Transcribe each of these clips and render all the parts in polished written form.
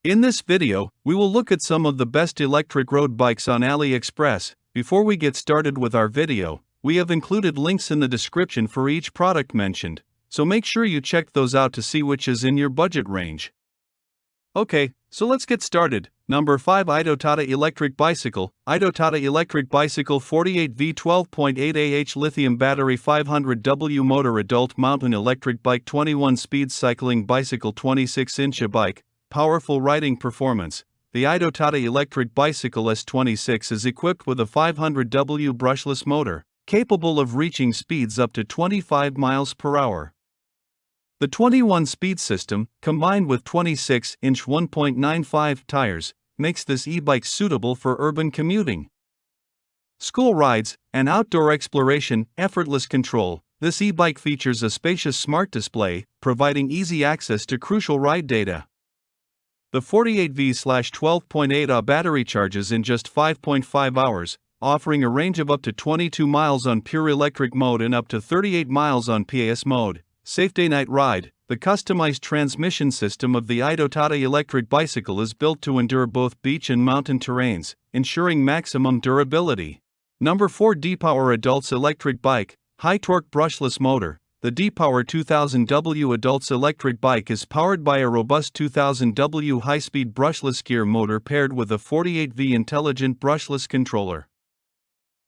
In this video, we will look at some of the best electric road bikes on AliExpress. Before we get started with our video, we have included links in the description for each product mentioned, so make sure you check those out to see which is in your budget range. Okay, so let's get started. Number 5, IDOTATA Electric Bicycle. IDOTATA Electric Bicycle 48V 12.8 Ah lithium battery 500W motor adult mountain electric bike 21 speed cycling bicycle 26-inch bike. Powerful riding performance. The IDOTATA Electric Bicycle S26 is equipped with a 500W brushless motor, capable of reaching speeds up to 25 miles per hour. The 21-speed system, combined with 26-inch 1.95 tires, makes this e-bike suitable for urban commuting, school rides, and outdoor exploration. Effortless control. This e-bike features a spacious smart display, providing easy access to crucial ride data. The 48V/12.8 Ah battery charges in just 5.5 hours, offering a range of up to 22 miles on pure electric mode and up to 38 miles on PAS mode. Safe day night ride. The customized transmission system of the IDOTATA electric bicycle is built to endure both beach and mountain terrains, ensuring maximum durability. Number 4, DEEPOWER Adults Electric Bike. High torque brushless motor. The DEEPOWER 2000W Adults Electric Bike is powered by a robust 2000W high-speed brushless gear motor paired with a 48V intelligent brushless controller.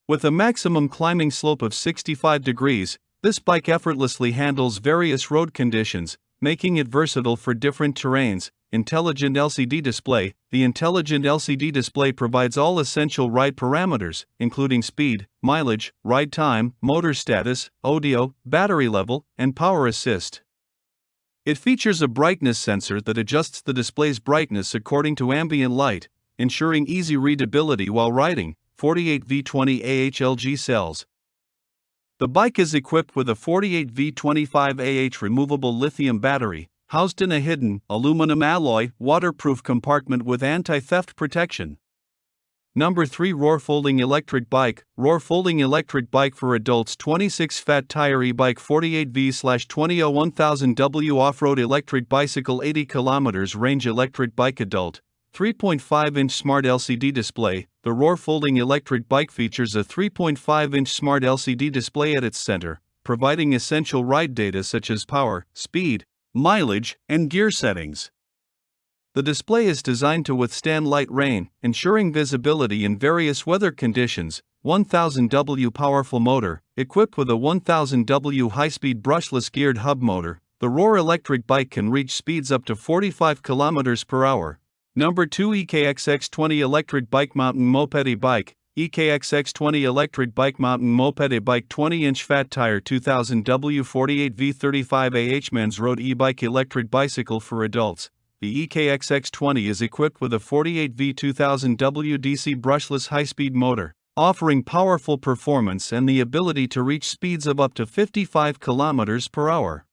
With a maximum climbing slope of 65 degrees, this bike effortlessly handles various road conditions, making it versatile for different terrains. Intelligent LCD display. The intelligent LCD display provides all essential ride parameters, including speed, mileage, ride time, motor status, audio, battery level, and power assist. It features a brightness sensor that adjusts the display's brightness according to ambient light, ensuring easy readability while riding. 48V20 AHLG cells. The bike is equipped with a 48V25 removable lithium battery, housed in a hidden, aluminum alloy, waterproof compartment with anti-theft protection. Number 3, Roar Folding Electric Bike. Roar Folding Electric Bike for Adults 26 Fat Tire E-Bike 48V/20 1000W Off-Road Electric Bicycle 80 km Range Electric Bike Adult. 3.5-inch Smart LCD display. The Roar Folding Electric Bike features a 3.5-inch Smart LCD display at its center, providing essential ride data such as power, speed, mileage, and gear settings. The display is designed to withstand light rain, ensuring visibility in various weather conditions. 1000W powerful motor. Equipped with a 1000W high-speed brushless geared hub motor, the Roar electric bike can reach speeds up to 45 km per hour. Number 2, EKXX20 Electric Bike Mountain Moped E-Bike. EKXX20 Electric Bike Mountain Moped E-Bike 20-inch Fat Tire 2000W 48V35 Men's Road E-Bike Electric Bicycle for Adults. The EKXX20 is equipped with a 48V 2000W DC brushless high-speed motor, offering powerful performance and the ability to reach speeds of up to 55 km per hour.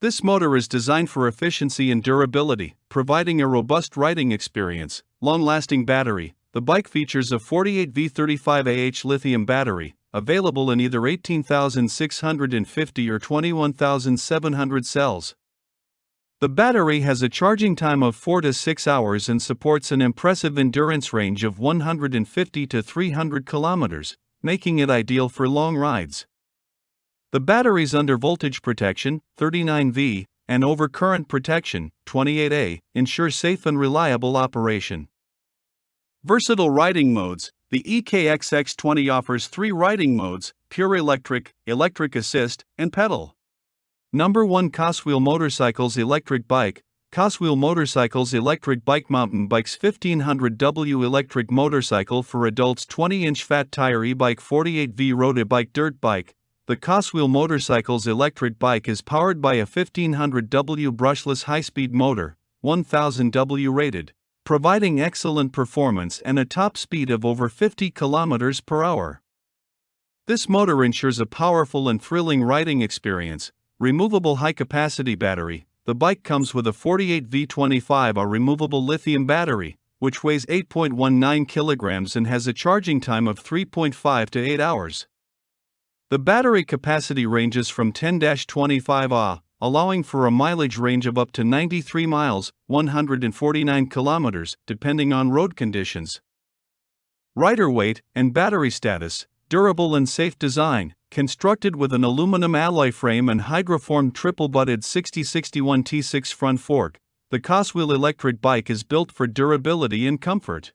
This motor is designed for efficiency and durability, providing a robust riding experience. Long-lasting battery. The bike features a 48V35 lithium battery, available in either 18,650 or 21,700 cells. The battery has a charging time of 4 to 6 hours and supports an impressive endurance range of 150 to 300 kilometers, making it ideal for long rides. The battery's undervoltage protection, 39V, and overcurrent protection, 28A, ensure safe and reliable operation. Versatile riding modes. The EKXX20 offers 3 riding modes: pure electric, electric assist, and pedal. Number 1, COSWHEEL Motorcycles Electric Bike. COSWHEEL Motorcycles Electric Bike Mountain Bikes 1500W Electric Motorcycle for Adults 20-inch Fat Tire E-Bike 48V Road E-Bike Dirt Bike. The COSWHEEL Motorcycles Electric Bike is powered by a 1500W brushless high-speed motor, 1000W rated, providing excellent performance and a top speed of over 50 km per hour. This motor ensures a powerful and thrilling riding experience. Removable high-capacity battery. The bike comes with a 48V25 removable lithium battery, which weighs 8.19 kilograms and has a charging time of 3.5 to 8 hours. The battery capacity ranges from 10-25 Ah allowing for a mileage range of up to 93 miles, 149 kilometers, depending on road conditions. Rider weight and battery status. Durable and safe design. Constructed with an aluminum alloy frame and hydroformed triple-butted 6061 T6 front fork, the COSWHEEL electric bike is built for durability and comfort.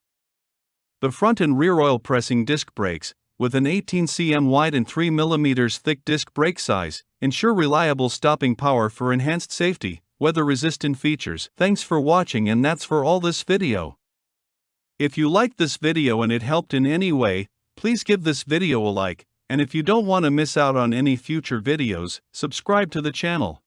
The front and rear oil-pressing disc brakes, with an 18 cm wide and 3 mm thick disc brake size, ensure reliable stopping power for enhanced safety. Weather-resistant features. Thanks for watching, and that's for all this video. If you liked this video and it helped in any way, please give this video a like, and if you don't want to miss out on any future videos, subscribe to the channel.